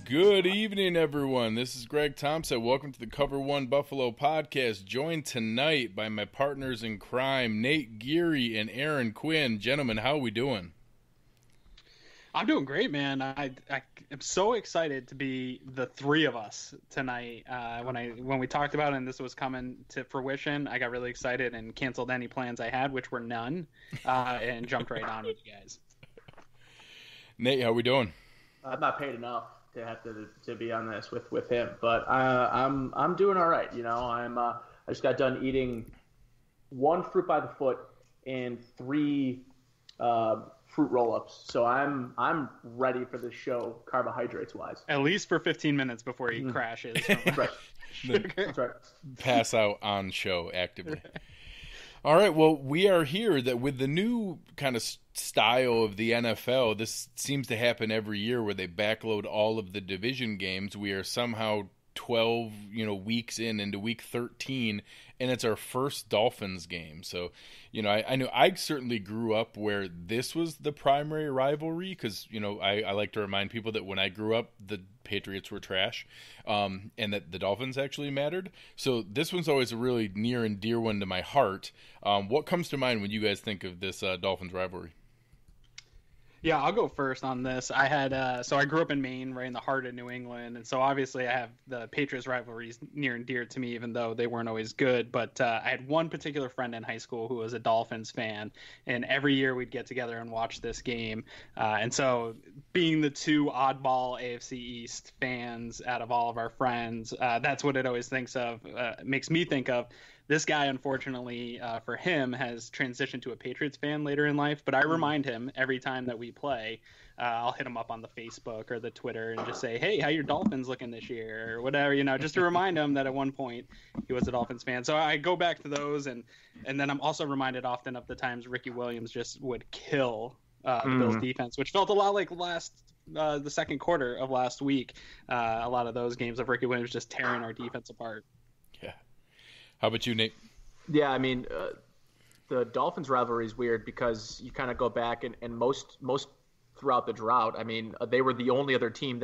Good evening, everyone. This is Greg Thompson. Welcome to the Cover One Buffalo podcast. Joined tonight by my partners in crime, Nate Geary and Aaron Quinn. Gentlemen, how are we doing? I'm doing great, man. I am so excited to be the three of us tonight. When we talked about it and this was coming to fruition, I got really excited and canceled any plans I had, which were none, and jumped right on with you guys. Nate, how are we doing? I'm not paid enough to have to be on this with him, but I'm doing all right. You know, I just got done eating one fruit by the foot and three fruit roll-ups, so I'm ready for this show, carbohydrates wise. At least for 15 minutes before he crashes. Right. That's right. Pass out on show actively. All right, well, we are here that with the new kind of style of the NFL, this seems to happen every year where they backload all of the division games. We are somehow 12, weeks into week 13, and it's our first Dolphins game. So, I know I certainly grew up where this was the primary rivalry because, I like to remind people that when I grew up, the Patriots were trash, and that the Dolphins actually mattered. So this one's always a really near and dear one to my heart. What comes to mind when you guys think of this Dolphins rivalry? Yeah, I'll go first on this. I had so I grew up in Maine, right in the heart of New England, and so obviously I have the Patriots rivalries near and dear to me, even though they weren't always good. But I had one particular friend in high school who was a Dolphins fan, and every year we'd get together and watch this game. And so, being the two oddball AFC East fans out of all of our friends, that's what it always makes me think of. This guy, unfortunately, for him, has transitioned to a Patriots fan later in life. But I remind him every time that we play, I'll hit him up on the Facebook or the Twitter and just say, hey, how your Dolphins looking this year? Or whatever, just to remind him that at one point he was a Dolphins fan. So I go back to those. And then I'm also reminded often of the times Ricky Williams just would kill the Bills defense, which felt a lot like the second quarter of last week. A lot of those games of Ricky Williams just tearing our defense apart. Yeah. How about you, Nate? Yeah, I mean, the Dolphins rivalry is weird because you kind of go back and most throughout the drought, I mean, they were the only other team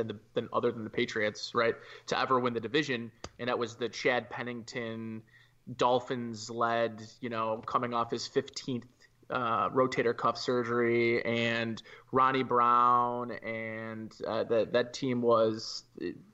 other than the Patriots, right, to ever win the division, and that was the Chad Pennington Dolphins-led, coming off his 15th rotator cuff surgery, and Ronnie Brown, and that team was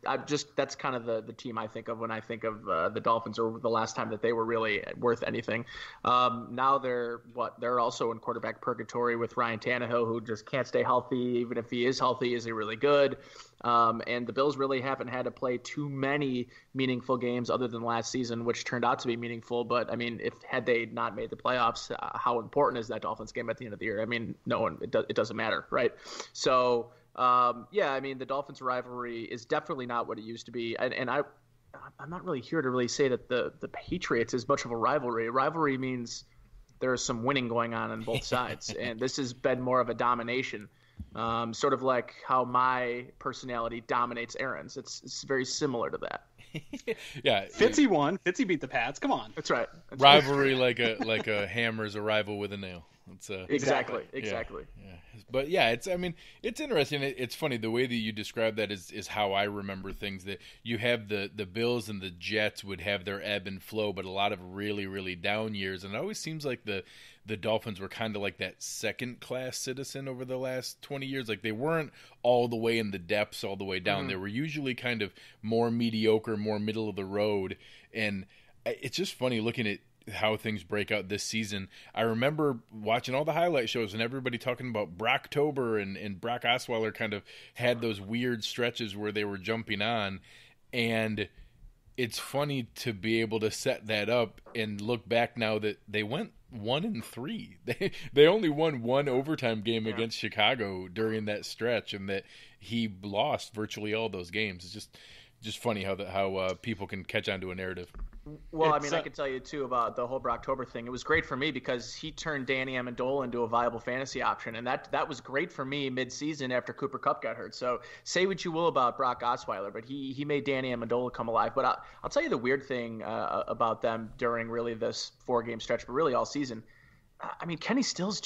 that's kind of the team I think of when I think of the Dolphins, or the last time that they were really worth anything. Now they're also in quarterback purgatory with Ryan Tannehill, who just can't stay healthy. Even if he is healthy, is he really good? And the Bills really haven't had to play too many meaningful games other than last season, which turned out to be meaningful. But I mean, had they not made the playoffs, how important is that Dolphins game at the end of the year? I mean, it doesn't matter, right? So, I mean, the Dolphins rivalry is definitely not what it used to be. And I'm not really here to really say that the Patriots is much of a rivalry. A rivalry means there's some winning going on both sides. And this has been more of a domination. Sort of like how my personality dominates Aaron's. It's very similar to that. Yeah, Fitzy won. Fitzy beat the Pats. Come on. That's right. Rivalry like a hammer's a rival with a nail. Exactly. Yeah. But yeah, it's interesting. It's funny the way that you describe that is how I remember things. That you have the Bills and the Jets would have their ebb and flow, but a lot of really, really down years. And it always seems like the Dolphins were kind of like that second-class citizen over the last 20 years. Like they weren't all the way in the depths, all the way down. They were usually kind of more mediocre, more middle of the road. And it's just funny looking at how things break out this season. I remember watching all the highlight shows and everybody talking about Brocktober, and Brock Osweiler kind of had those weird stretches where they were jumping on. And it's funny to be able to set that up and look back now that they went 1-3. They only won one overtime game against Chicago during that stretch, and that he lost virtually all those games. It's just funny how people can catch on to a narrative. Well, I mean, I could tell you, too, about the whole Brocktober thing. It was great for me because he turned Danny Amendola into a viable fantasy option, and that was great for me mid-season after Cooper Kupp got hurt. So say what you will about Brock Osweiler, but he made Danny Amendola come alive. But I'll tell you the weird thing about them during really this 4-game stretch, but really all season. I mean, Kenny Stills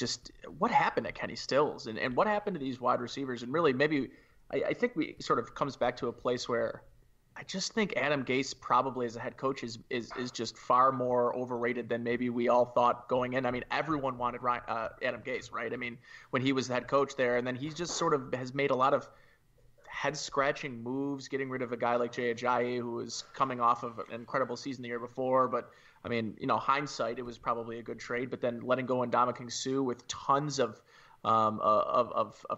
what happened to Kenny Stills? And what happened to these wide receivers? And really maybe I think we sort of comes back to a place where I just think Adam Gase probably as a head coach is just far more overrated than maybe we all thought going in. I mean, everyone wanted Adam Gase, right? I mean, when he was the head coach there, and then he just sort of has made a lot of head-scratching moves, getting rid of a guy like Jay Ajayi, who was coming off of an incredible season the year before. But, I mean, hindsight, it was probably a good trade. But then letting go Ndamukong Suh with tons of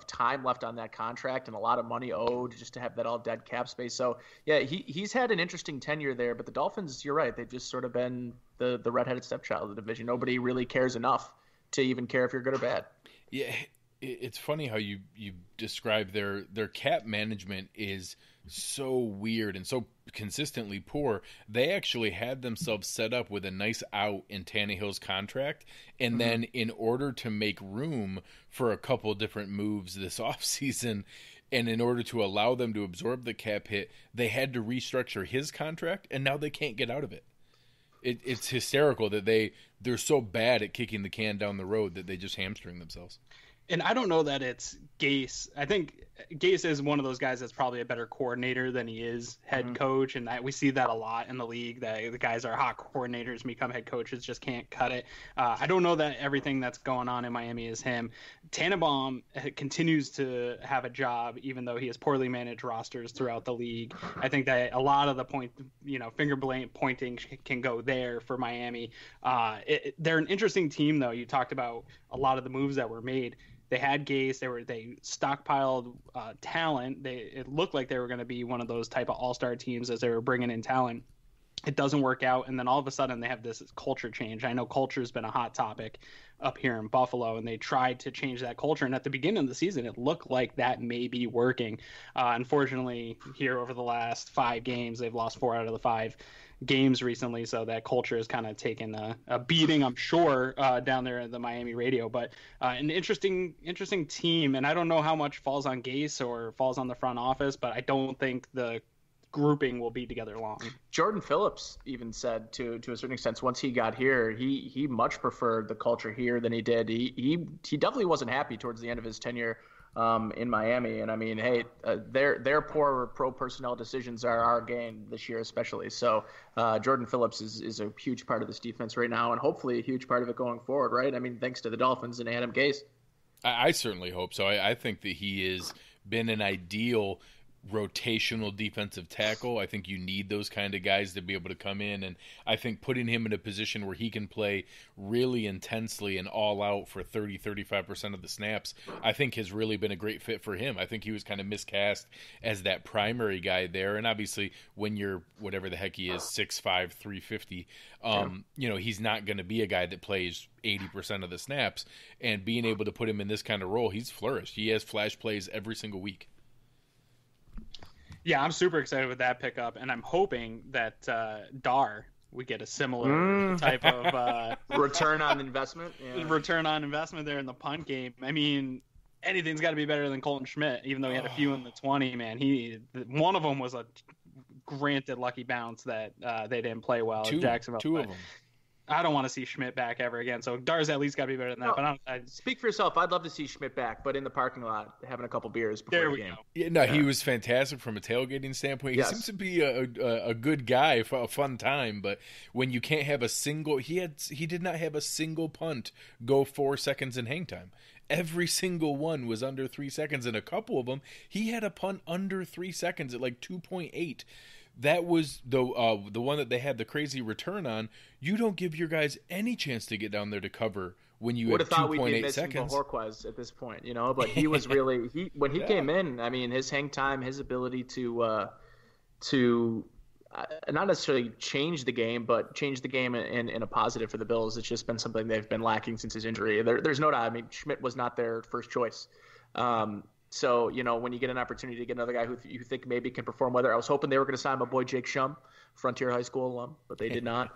time left on that contract and a lot of money owed just to have that all dead cap space. So, yeah, he's had an interesting tenure there. But the Dolphins, you're right, they've just sort of been the redheaded stepchild of the division. Nobody really cares enough to even care if you're good or bad. Yeah, it's funny how you describe their cap management is so weird and so consistently poor. They actually had themselves set up with a nice out in Tannehill's contract, and then in order to make room for a couple different moves this offseason, and in order to allow them to absorb the cap hit, they had to restructure his contract, and now they can't get out of it. It's hysterical that they're so bad at kicking the can down the road that they just hamstring themselves. And I don't know that it's Gase. I think Gase is one of those guys that's probably a better coordinator than he is head coach, and we see that a lot in the league, that the guys are hot coordinators, become head coaches, just can't cut it. I don't know that everything that's going on in Miami is him. Tannenbaum continues to have a job, even though he has poorly managed rosters throughout the league. I think that a lot of the finger pointing can go there for Miami. They're an interesting team, though. You talked about a lot of the moves that were made. They had Gase. They stockpiled talent. It looked like they were going to be one of those type of all-star teams as they were bringing in talent. It doesn't work out, and then all of a sudden they have this culture change. I know culture has been a hot topic up here in Buffalo, and they tried to change that culture. And at the beginning of the season, it looked like that may be working. Unfortunately, here over the last 5 games, they've lost 4 out of the 5 games recently, so that culture has kind of taken a beating, I'm sure, down there in the Miami radio. But an interesting team, and I don't know how much falls on Gase or falls on the front office, but I don't think the grouping will be together long. Jordan Phillips even said to a certain extent, once he got here, he much preferred the culture here than he did. He definitely wasn't happy towards the end of his tenure in Miami. And I mean, hey, their poor pro personnel decisions are our gain this year, especially. So Jordan Phillips is a huge part of this defense right now, and hopefully a huge part of it going forward, right? I mean, thanks to the Dolphins and Adam Gase. I certainly hope so. I think that he has been an ideal rotational defensive tackle. I think you need those kind of guys to be able to come in, and I think putting him in a position where he can play really intensely and all out for 30-35% of the snaps, I think has really been a great fit for him. I think he was kind of miscast as that primary guy there, and obviously when you're whatever the heck he is, 6'5", 350, he's not going to be a guy that plays 80% of the snaps, and being able to put him in this kind of role, he's flourished. He has flash plays every single week. Yeah, I'm super excited with that pickup, and I'm hoping that we get a similar type of return on investment. Yeah. Return on investment there in the punt game. I mean, anything's got to be better than Colton Schmidt, even though he had a few in the 20. Man, one of them was a granted lucky bounce that they didn't play well at Jacksonville. Two of them. I don't want to see Schmidt back ever again. So Dar's at least got to be better than that. No, but speak for yourself. I'd love to see Schmidt back, but in the parking lot having a couple beers before the game. Yeah, he was fantastic from a tailgating standpoint. He seems to be a good guy for a fun time. But when you can't have a single, he did not have a single punt go 4 seconds in hang time. Every single one was under 3 seconds, and a couple of them he had a punt under 3 seconds at like 2.8. That was the one that they had the crazy return on. You don't give your guys any chance to get down there to cover when you have 2.8 seconds. Would have thought we'd be missing Bojorquez at this point, But he was really when he came in. I mean, his hang time, his ability to not necessarily change the game, but change the game in a positive for the Bills. It's just been something they've been lacking since his injury. There's no doubt. I mean, Schmidt was not their first choice. So, when you get an opportunity to get another guy who you think maybe can perform, whether I was hoping they were going to sign my boy Jake Shum, Frontier High School alum, but they did not.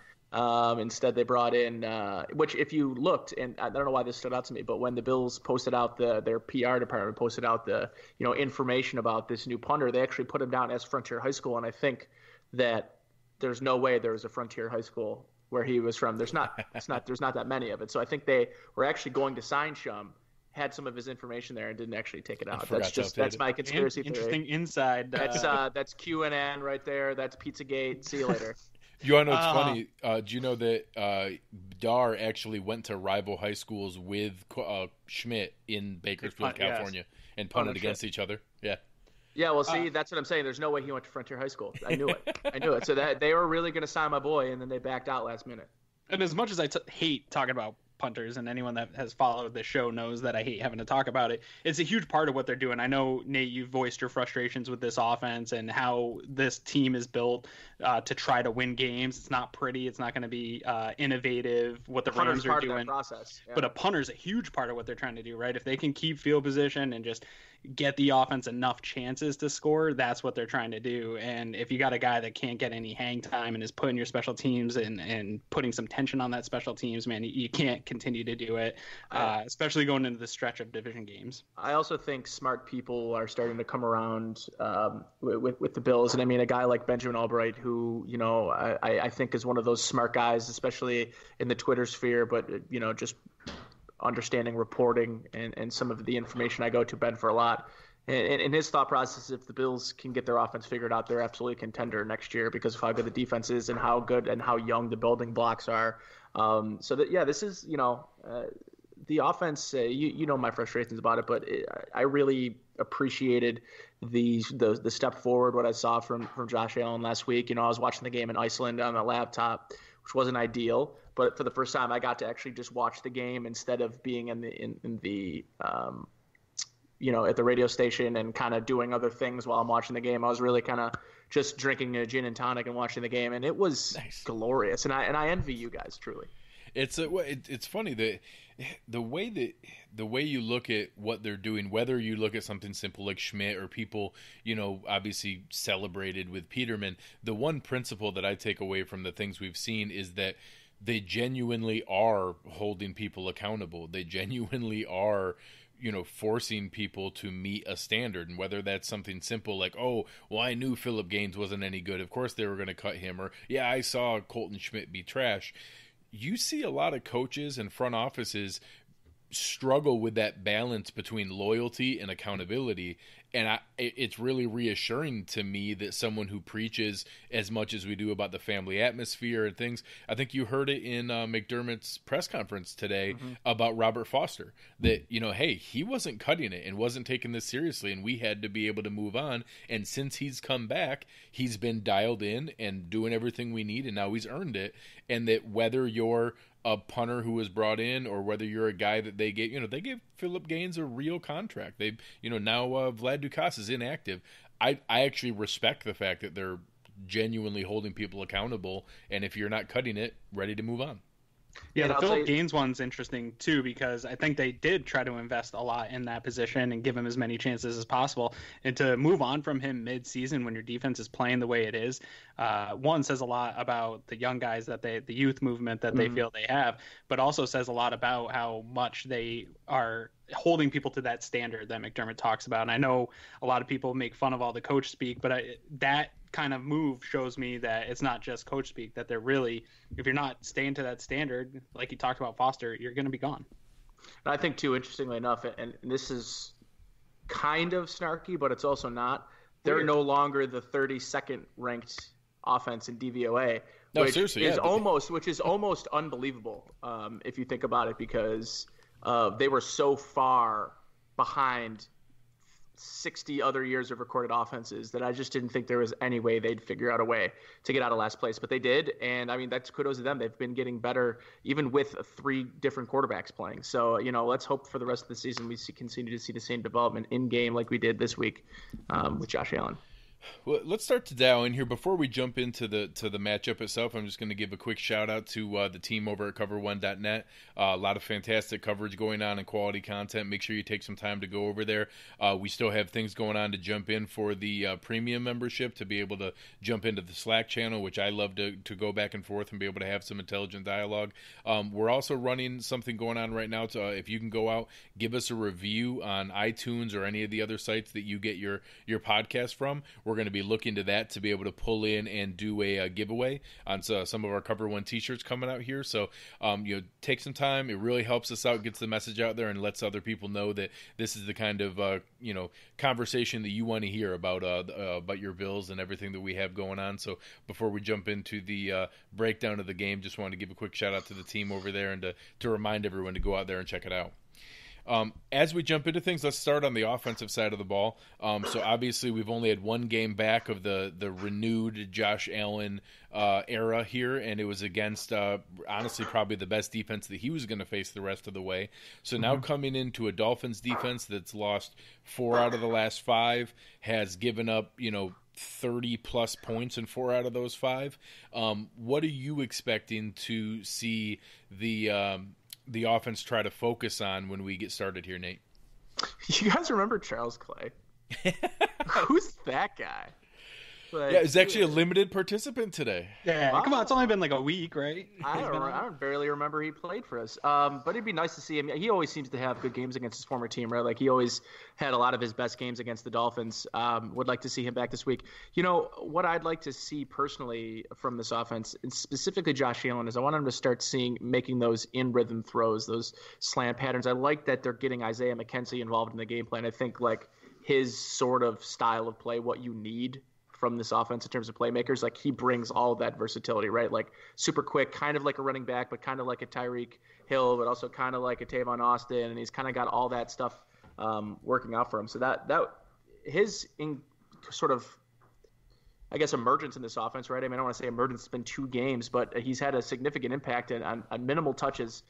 Instead, they brought in, which if you looked, and I don't know why this stood out to me, but when the Bills posted out their PR department posted out the information about this new punter, they actually put him down as Frontier High School, and I think that there's no way there was a Frontier High School where he was from. There's not that many of it. So I think they were actually going to sign Shum had some of his information there and didn't actually take it out. That's my conspiracy theory. Interesting inside. That's QAnon right there. That's Pizzagate. See you later. You want to know what's funny? Do you know that Dar actually went to rival high schools with Schmidt in Bakersfield, California, and punted against each other? Yeah. Yeah, well, see, that's what I'm saying. There's no way he went to Frontier High School. I knew it. So that they were really going to sign my boy, and then they backed out last minute. And as much as I hate talking about punters, and anyone that has followed the show knows that I hate having to talk about it, it's a huge part of what they're doing. I know, Nate, you've voiced your frustrations with this offense and how this team is built to try to win games. It's not pretty. It's not going to be innovative, what the Rams are doing. Process. Yeah. But a punter's a huge part of what they're trying to do, right? If they can keep field position and just get the offense enough chances to score, that's what they're trying to do. And if you got a guy that can't get any hang time and is putting your special teams and putting some tension on that special teams, man, you can't continue to do it, especially going into the stretch of division games. I also think smart people are starting to come around with the Bills. And I mean, a guy like Benjamin Albright, who, you know, I think is one of those smart guys, especially in the Twitter sphere, but, you know, just understanding reporting and some of the information I go to Ben for a lot. And his thought process, if the Bills can get their offense figured out, they're absolutely a contender next year because of how good the defense is and how good and how young the building blocks are. This is, you know, the offense, you know my frustrations about it, but I really appreciated the step forward, what I saw from Josh Allen last week. You know, I was watching the game in Iceland on a laptop, which wasn't ideal, but for the first time I got to actually just watch the game instead of being in the you know, at the radio station and kind of doing other things while I'm watching the game. I was really kind of just drinking a gin and tonic and watching the game, and it was glorious. And I envy you guys, truly. It's funny that the way you look at what they're doing, whether you look at something simple like Schmidt or people, you know, obviously celebrated with Peterman, the one principle that I take away from the things we've seen is that they genuinely are holding people accountable. They genuinely are, you know, forcing people to meet a standard. And whether that's something simple like, oh, well, I knew Phillip Gaines wasn't any good, of course they were going to cut him, or yeah, I saw Colton Schmidt be trash. You see a lot of coaches and front offices struggle with that balance between loyalty and accountability. And it's really reassuring to me that someone who preaches as much as we do about the family atmosphere and things, I think you heard it in McDermott's press conference today about Robert Foster, that, you know, hey, he wasn't cutting it and wasn't taking this seriously, and we had to be able to move on. And since he's come back, he's been dialed in and doing everything we need, and now he's earned it. And that whether you're a punter who was brought in or whether you're a guy that they gave, you know, they gave Phillip Gaines a real contract. They, you know, now Vlad Dukas is inactive. I actually respect the fact that they're genuinely holding people accountable, and if you're not cutting it, ready to move on. Yeah, the Phillip Gaines one's interesting too, because I think they did try to invest a lot in that position and give him as many chances as possible. And to move on from him mid-season when your defense is playing the way it is, one, says a lot about the young guys that the youth movement that they feel they have, but also says a lot about how much they are holding people to that standard that McDermott talks about. And I know a lot of people make fun of all the coach speak, but that kind of move shows me that it's not just coach speak, that they're really, if you're not staying to that standard, like you talked about Foster, you're going to be gone. And I think too, interestingly enough, and this is kind of snarky, but it's also not, they're no longer the 32nd ranked offense in DVOA, which is almost unbelievable if you think about it, because they were so far behind 60 other years of recorded offenses that I just didn't think there was any way they'd figure out a way to get out of last place. But they did, and I mean, that's kudos to them. They've been getting better even with 3 different quarterbacks playing. So, you know, let's hope for the rest of the season we continue to see the same development in game like we did this week with Josh Allen. Well, let's start to dial in here. Before we jump into the matchup itself, I'm just going to give a quick shout out to the team over at cover1.net. A lot of fantastic coverage going on and quality content. Make sure you take some time to go over there. We still have things going on to jump in for the premium membership, to be able to jump into the Slack channel, which I love to go back and forth and be able to have some intelligent dialogue. We're also running something going on right now. So if you can go out, give us a review on iTunes or any of the other sites that you get your podcast from. We're we're going to be looking to that to be able to pull in and do a giveaway on some of our Cover One t-shirts coming out here. So take some time. It really helps us out, gets the message out there, and lets other people know that this is the kind of conversation that you want to hear about your Bills and everything that we have going on. So before we jump into the breakdown of the game, just wanted to give a quick shout out to the team over there and to remind everyone to go out there and check it out. As we jump into things, let's start on the offensive side of the ball. So obviously we've only had one game back of the renewed Josh Allen era here, and it was against honestly probably the best defense that he was going to face the rest of the way. So now coming into a Dolphins defense that's lost 4 out of the last 5, has given up 30 plus points in 4 out of those 5. What are you expecting to see the offense try to focus on when we get started here, Nate? You guys remember Charles Clay? Who's that guy? Like, he's actually a limited participant today. Yeah, wow. Come on, it's only been like a week, right? I barely remember he played for us. But it'd be nice to see him. He always seems to have good games against his former team, right? Like he always had a lot of his best games against the Dolphins. Would like to see him back this week. What I'd like to see personally from this offense, and specifically Josh Allen, is I want him to start making those in rhythm throws, those slant patterns. I like that they're getting Isaiah McKenzie involved in the game plan. I think like his sort of style of play, what you need from this offense in terms of playmakers, like he brings all of that versatility, right? Like super quick, kind of like a running back, but kind of like a Tyreek Hill, but also kind of like a Tavon Austin, and he's kind of got all that stuff working out for him. So that his sort of, I guess, emergence in this offense, right? I mean, I don't want to say emergence, it's been 2 games, but he's had a significant impact on minimal touches,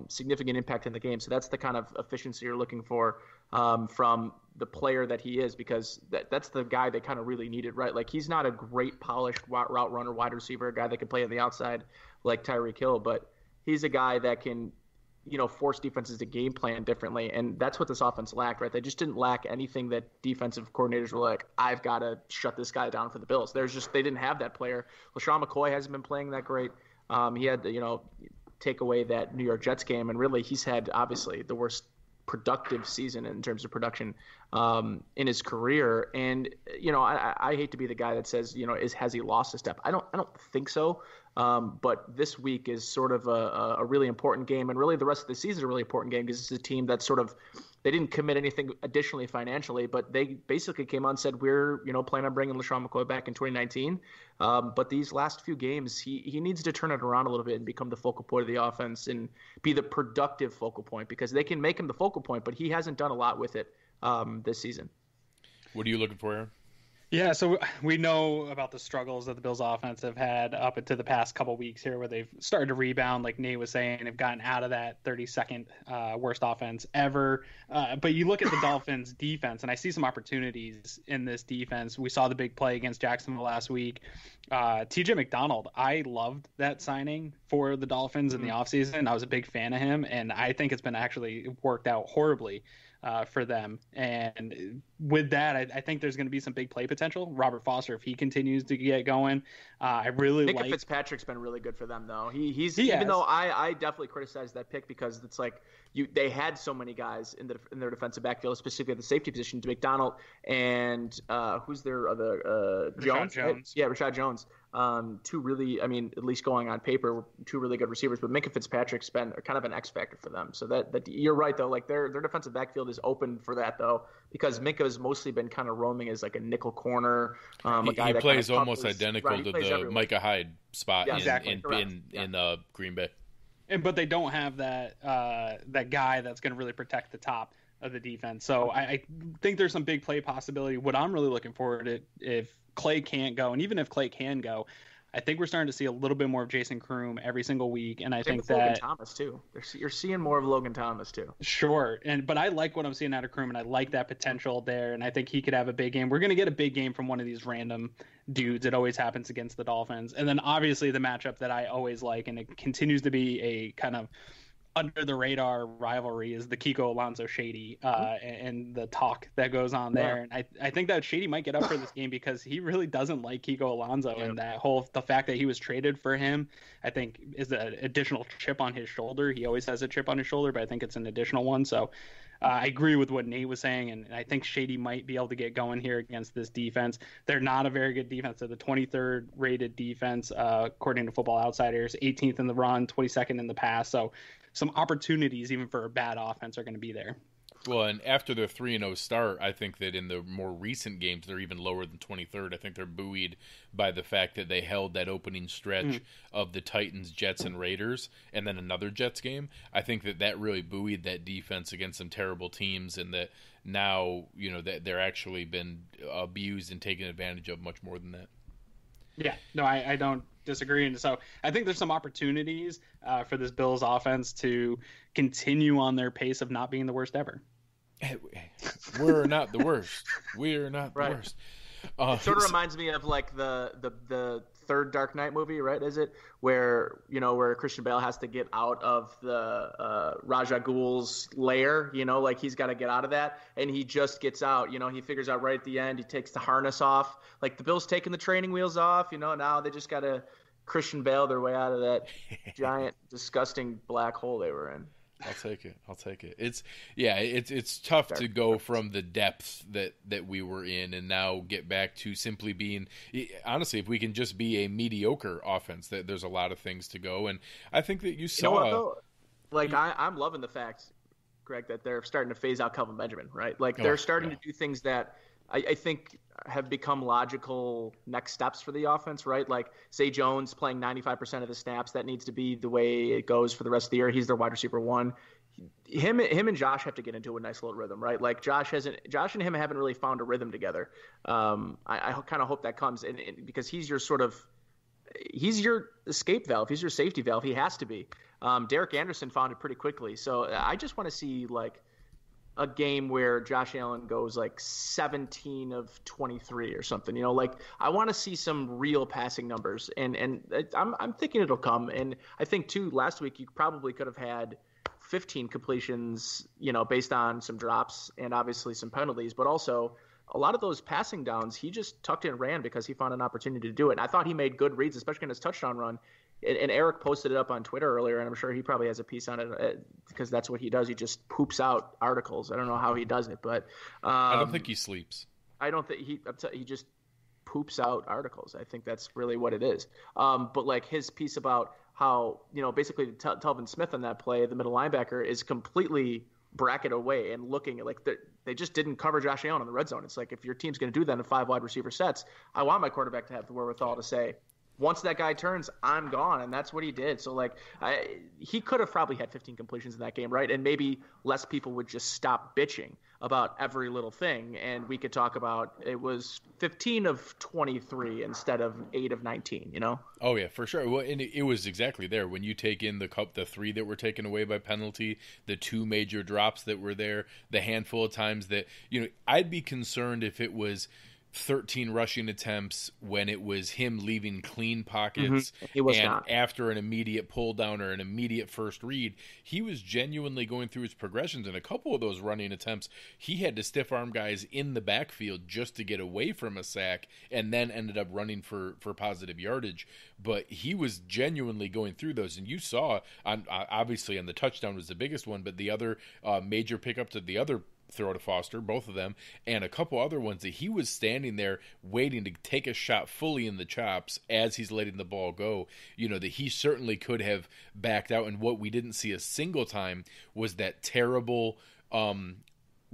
significant impact in the game. So that's the kind of efficiency you're looking for from the player that he is, because that's the guy they kind of really needed, right? Like he's not a great polished route runner, wide receiver, a guy that can play on the outside like Tyreek Hill, but he's a guy that can, force defenses to game plan differently. And that's what this offense lacked, right? They just didn't lack anything that defensive coordinators were like, I've got to shut this guy down for the Bills. They didn't have that player. LaShawn McCoy hasn't been playing that great. He had to, take away that New York Jets game, and really he's had obviously the worst productive season in terms of production in his career. And I hate to be the guy that says has he lost a step? I don't think so. But this week is sort of a really important game, and really the rest of the season is a really important game, because it's a team that sort of, they didn't commit anything additionally financially, but they basically came on and said, we're planning on bringing LaShawn McCoy back in 2019. But these last few games, he needs to turn it around a little bit and become the focal point of the offense and be the productive focal point, because they can make him the focal point, but he hasn't done a lot with it this season. What are you looking for, Aaron? Yeah, so we know about the struggles that the Bills offense have had up into the past couple weeks here, where they've started to rebound, like Nate was saying, have gotten out of that 32nd worst offense ever. But you look at the Dolphins defense, and I see some opportunities in this defense. We saw the big play against Jacksonville last week. TJ McDonald, I loved that signing for the Dolphins in the offseason. I was a big fan of him, and I think it's been actually worked out horribly for them. And with that, I think there's going to be some big play potential. Robert Foster, if he continues to get going, I really like. Fitzpatrick's been really good for them, though. Even though I definitely criticized that pick, because it's like they had so many guys in their defensive backfield, specifically at the safety position, to McDonald and who's their other Jones? Yeah, Rashad Jones. Two really, I mean, at least going on paper, two really good receivers. But Minkah Fitzpatrick's been kind of an X factor for them. So that you're right, though. Like their defensive backfield is open for that, though, because Minkah has mostly been kind of roaming as like a nickel corner. A guy he that plays kind of almost identical to the everywhere. Micah Hyde spot in Green Bay. But they don't have that guy that's going to really protect the top of the defense. So I think there's some big play possibility. What I'm really looking forward to, if Clay can't go, and even if Clay can go, I think we're starting to see a little bit more of Jason Kroom every single week, and I think that Logan Thomas too. You're seeing more of Logan Thomas too. Sure, but I like what I'm seeing out of Kroom, and I like that potential there, and I think he could have a big game. We're going to get a big game from one of these random dudes. It always happens against the Dolphins, and then obviously the matchup that I always like, and it continues to be a kind of under the radar rivalry, is the Kiko Alonso Shady and the talk that goes on there. And I think that Shady might get up for this game because he really doesn't like Kiko Alonso, and the fact that he was traded for him, I think is an additional chip on his shoulder. He always has a chip on his shoulder, but I think it's an additional one. So I agree with what Nate was saying, and I think Shady might be able to get going here against this defense. They're not a very good defense. They're the 23rd rated defense, according to Football Outsiders, 18th in the run, 22nd in the pass. So some opportunities, even for a bad offense, are going to be there. Well, and after their 3-0 start, I think that in the more recent games, they're even lower than 23rd. I think they're buoyed by the fact that they held that opening stretch of the Titans, Jets, and Raiders, and then another Jets game. I think that really buoyed that defense against some terrible teams, and that now, that they're actually been abused and taken advantage of much more than that. Yeah, no, I don't disagree. And so I think there's some opportunities for this Bills offense to continue on their pace of not being the worst ever. We're not the worst. We're not the worst. It sort of reminds me of like the third Dark Knight movie, right? Is it where Christian Bale has to get out of the Ra's al Ghul's lair? Like he's got to get out of that, and he just gets out. He figures out right at the end. He takes the harness off. Like the Bills taking the training wheels off. Now they just got to Christian Bale their way out of that giant, disgusting black hole they were in. I'll take it. It's tough to go from the depths that we were in and now get back to simply being, honestly, if we can just be a mediocre offense, that there's a lot of things to go. And I think that you saw. What, though? Like I'm loving the fact, Greg, that they're starting to phase out Kelvin Benjamin, right? Like they're starting to do things that I think have become logical next steps for the offense, right? Like Zay Jones playing 95% of the snaps. That needs to be the way it goes for the rest of the year. He's their wide receiver one. Him and Josh have to get into a nice little rhythm, right? Like Josh and him haven't really found a rhythm together. I kind of hope that comes in because he's your escape valve. He's your safety valve. He has to be. Derek Anderson found it pretty quickly. So I just want to see like a game where Josh Allen goes like 17 of 23 or something, like I want to see some real passing numbers and I'm thinking it'll come. And I think too, last week you probably could have had 15 completions, based on some drops and obviously some penalties, but also a lot of those passing downs, he just tucked in and ran because he found an opportunity to do it. And I thought he made good reads, especially in his touchdown run. And Eric posted it up on Twitter earlier, and I'm sure he probably has a piece on it because that's what he does. He just poops out articles. I don't know how he does it, but I don't think he sleeps. I don't think he just poops out articles. I think that's really what it is. But like his piece about how basically Telvin Smith on that play, the middle linebacker, is completely bracket away and looking at like they just didn't cover Josh Allen in the red zone. It's like if your team's going to do that in 5 wide receiver sets, I want my quarterback to have the wherewithal to say, once that guy turns, I'm gone, and that's what he did. So, like, he could have probably had 15 completions in that game, right? And maybe less people would just stop bitching about every little thing, and we could talk about it was 15 of 23 instead of 8 of 19, Oh, yeah, for sure. Well, and it was exactly there. When you take in the 3 that were taken away by penalty, the 2 major drops that were there, the handful of times that, I'd be concerned if it was 13 rushing attempts when it was him leaving clean pockets after an immediate pull down or an immediate first read. He was genuinely going through his progressions, and a couple of those running attempts he had to stiff arm guys in the backfield just to get away from a sack, and then ended up running for positive yardage. But he was genuinely going through those, and you saw obviously on the touchdown was the biggest one, but the other major pickup to the other throw to Foster, both of them, and a couple other ones that he was standing there waiting to take a shot fully in the chops as he's letting the ball go, that he certainly could have backed out. And what we didn't see a single time was that terrible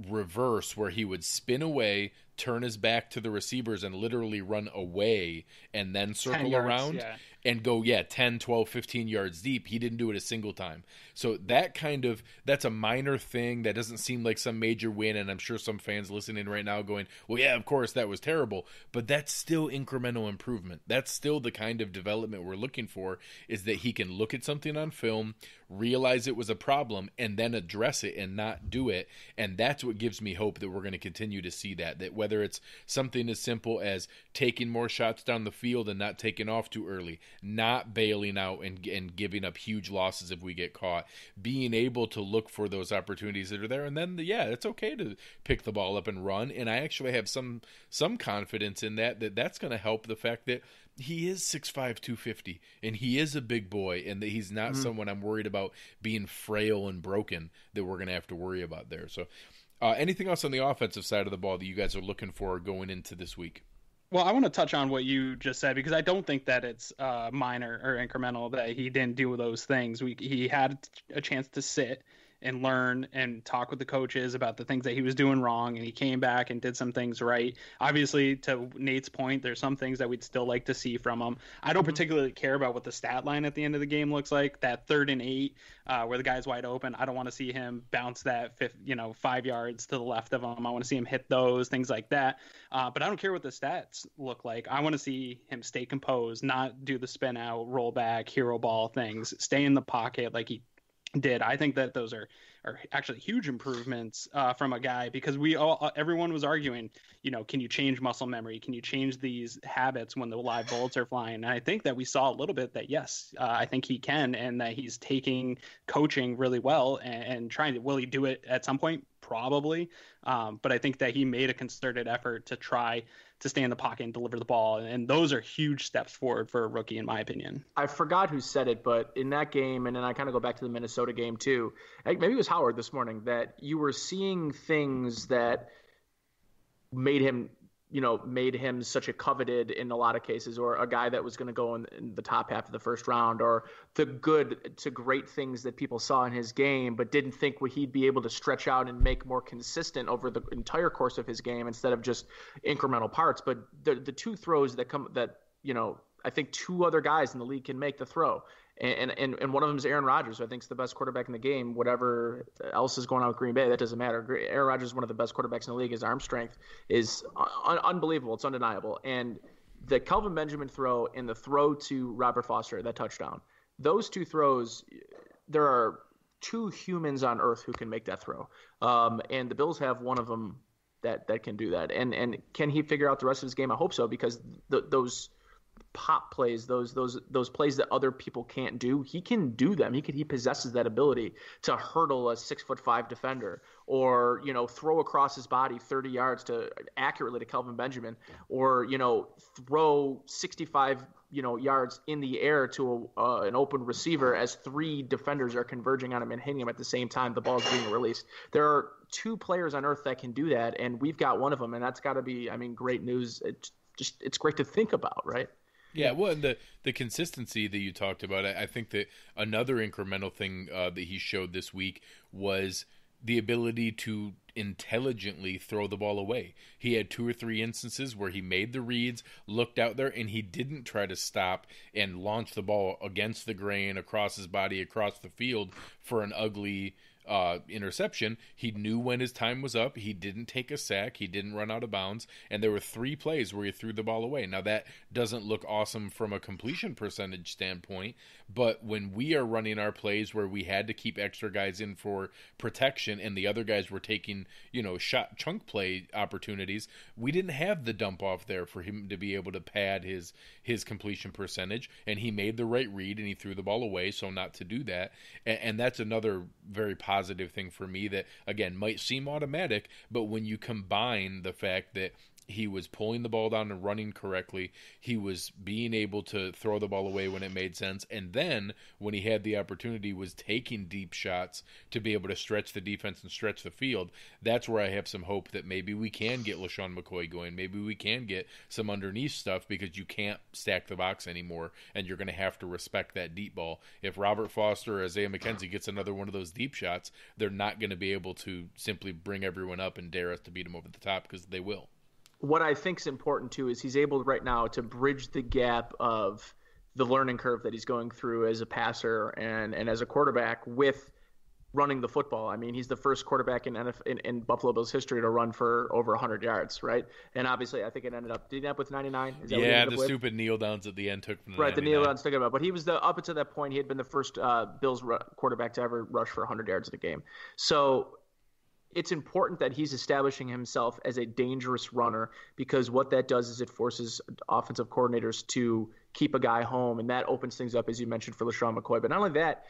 reverse where he would spin away, turn his back to the receivers and literally run away and then circle around and go 10, 12, 15 yards deep. He didn't do it a single time. So that's a minor thing that doesn't seem like some major win, and I'm sure some fans listening right now going, well, yeah, of course that was terrible, but that's still incremental improvement. That's still the kind of development we're looking for, is that he can look at something on film, realize it was a problem, and then address it and not do it. And that's what gives me hope that we're going to continue to see that whether it's something as simple as taking more shots down the field and not taking off too early, not bailing out and giving up huge losses if we get caught, being able to look for those opportunities that are there. And then, it's okay to pick the ball up and run. And I actually have some confidence in that's going to help the fact that he is 6'5", 250, and he is a big boy, and that he's not someone I'm worried about being frail and broken that we're going to have to worry about there. So anything else on the offensive side of the ball that you guys are looking for going into this week? Well, I want to touch on what you just said, because I don't think that it's minor or incremental that he didn't do those things. He had a chance to sit and learn and talk with the coaches about the things that he was doing wrong, and he came back and did some things right. Obviously, to Nate's point, there's some things that we'd still like to see from him. I don't particularly care about what the stat line at the end of the game looks like. That 3rd and 8 where the guy's wide open, I don't want to see him bounce that 5 yards to the left of him. I want to see him hit those, things like that. But I don't care what the stats look like. I want to see him stay composed, not do the spin out, roll back, hero ball things, stay in the pocket like he did. I think that those are actually huge improvements from a guy, because everyone was arguing, can you change muscle memory? Can you change these habits when the live bullets are flying? And I think that we saw a little bit that, yes, I think he can, and that he's taking coaching really well and trying to, will he do it at some point? Probably. But I think that he made a concerted effort to try to stay in the pocket and deliver the ball. And those are huge steps forward for a rookie, in my opinion. I forgot who said it, but in that game, and then I kind of go back to the Minnesota game too, maybe it was Howard this morning, that you were seeing things that made him such a coveted in a lot of cases, or a guy that was going to go in the top half of the first round, or the good to great things that people saw in his game, but didn't think he'd be able to stretch out and make more consistent over the entire course of his game instead of just incremental parts. But the 2 throws that I think 2 other guys in the league can make the throw. And one of them is Aaron Rodgers, who I think is the best quarterback in the game. Whatever else is going on with Green Bay, that doesn't matter. Aaron Rodgers is one of the best quarterbacks in the league. His arm strength is unbelievable. It's undeniable. And the Kelvin Benjamin throw and the throw to Robert Foster, that touchdown, those 2 throws, there are 2 humans on earth who can make that throw. And the Bills have one of them that can do that. And can he figure out the rest of his game? I hope so, because those pop plays, those plays that other people can't do, he can do them. He possesses that ability to hurdle a 6'5" defender, or throw across his body 30 yards accurately to Kelvin Benjamin, or throw 65 yards in the air to an open receiver as 3 defenders are converging on him and hitting him at the same time the ball is being released. There are 2 players on earth that can do that, and we've got one of them, and that's got to be, great news. It's great to think about, right? Yeah, well, and the consistency that you talked about, I think that another incremental thing that he showed this week was the ability to intelligently throw the ball away. He had 2 or 3 instances where he made the reads, looked out there, and he didn't try to stop and launch the ball against the grain, across his body, across the field for an ugly interception. He knew when his time was up. He didn't take a sack. He didn't run out of bounds. And there were 3 plays where he threw the ball away. Now, that doesn't look awesome from a completion percentage standpoint, but when we are running our plays where we had to keep extra guys in for protection and the other guys were taking, shot chunk play opportunities, we didn't have the dump off there for him to be able to pad his completion percentage, and he made the right read and he threw the ball away, so not to do that. And that's another very positive thing for me that, again, might seem automatic, but when you combine the fact that he was pulling the ball down and running correctly, he was being able to throw the ball away when it made sense, and then when he had the opportunity was taking deep shots to be able to stretch the defense and stretch the field, that's where I have some hope that maybe we can get LaShawn McCoy going. Maybe we can get some underneath stuff, because you can't stack the box anymore, and you're going to have to respect that deep ball. If Robert Foster or Isaiah McKenzie gets another one of those deep shots, they're not going to be able to simply bring everyone up and dare us to beat them over the top, because they will. What I think is important, too, is he's able right now to bridge the gap of the learning curve that he's going through as a passer and as a quarterback with running the football. I mean, he's the first quarterback in Buffalo Bills history to run for over 100 yards, right? And obviously, I think it ended up – did he end up with 99? Is that yeah, the stupid kneel downs at the end took from the right, 99. The kneel downs took him up. But he was up until that point, he had been the first Bills quarterback to ever rush for 100 yards in a game. So – it's important that he's establishing himself as a dangerous runner, because what that does is it forces offensive coordinators to keep a guy home, and that opens things up, as you mentioned, for LaShawn McCoy. But not only that,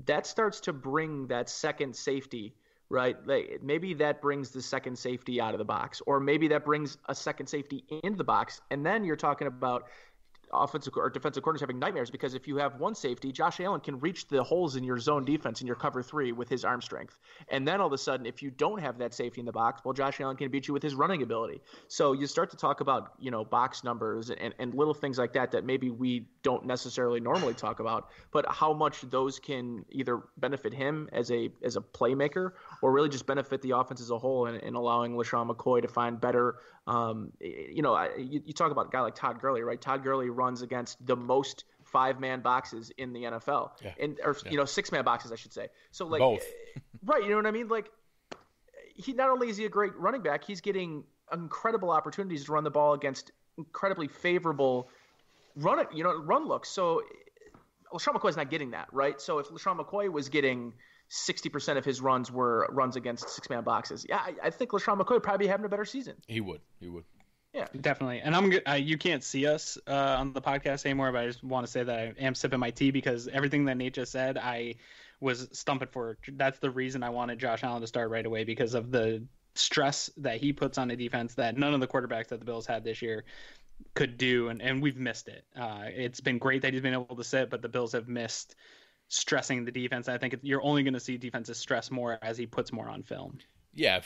that starts to bring that second safety, right? Like maybe that brings the second safety out of the box, or maybe that brings a second safety into the box, and then you're talking about offensive or defensive corners having nightmares, because if you have one safety, Josh Allen can reach the holes in your zone defense in your cover 3 with his arm strength. And then all of a sudden, if you don't have that safety in the box, well, Josh Allen can beat you with his running ability. So you start to talk about, box numbers and little things like that maybe we don't necessarily normally talk about, but how much those can either benefit him as a playmaker or really just benefit the offense as a whole, and allowing LaShawn McCoy to find better. You talk about a guy like Todd Gurley, right? Todd Gurley runs against the most 5-man boxes in the NFL, or 6-man boxes, I should say. So like, both. Right? You know what I mean? Like, he not only is he a great running back, he's getting incredible opportunities to run the ball against incredibly favorable run looks. So LaShawn McCoy's not getting that, right? So if LaShawn McCoy was getting 60% of his runs were runs against 6-man boxes, I think LaShawn McCoy would probably be having a better season. He would. Yeah, definitely. And you can't see us on the podcast anymore, but I just want to say that I am sipping my tea, because everything that Nate just said, I was stumping for. That's the reason I wanted Josh Allen to start right away, because of the stress that he puts on the defense that none of the quarterbacks that the Bills had this year could do, and we've missed it. It's been great that he's been able to sit, but the Bills have missed stressing the defense. I think you're only going to see defenses stress more as he puts more on film. Yeah,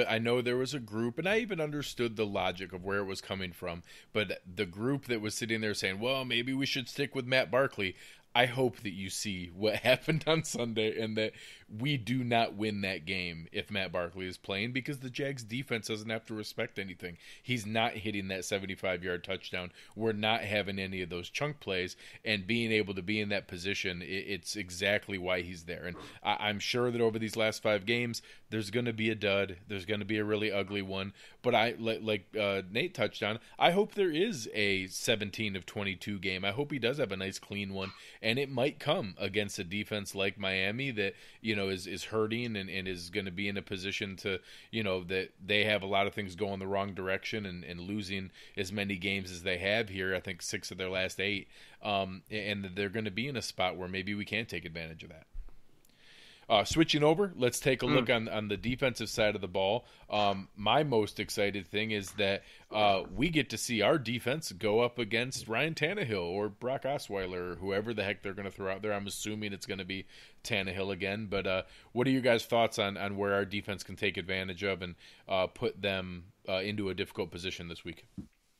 I know there was a group, and I even understood the logic of where it was coming from, but the group that was sitting there saying, well, maybe we should stick with Matt Barkley, I hope that you see what happened on Sunday, and that we do not win that game if Matt Barkley is playing, because the Jags defense doesn't have to respect anything. He's not hitting that 75-yard touchdown. We're not having any of those chunk plays, and being able to be in that position, it's exactly why he's there. And I'm sure that over these last 5 games, there's going to be a dud. There's going to be a really ugly one. But like Nate touched on, I hope there is a 17 of 22 game. I hope he does have a nice clean one. And it might come against a defense like Miami that, is hurting and is going to be in a position to, that they have a lot of things going the wrong direction and losing as many games as they have here. I think 6 of their last 8. And they're going to be in a spot where maybe we can take advantage of that. Switching over, let's take a look on the defensive side of the ball. My most excited thing is that we get to see our defense go up against Ryan Tannehill or Brock Osweiler or whoever the heck they're going to throw out there. I'm assuming it's going to be Tannehill again. But what are your guys' thoughts on where our defense can take advantage of and put them into a difficult position this week?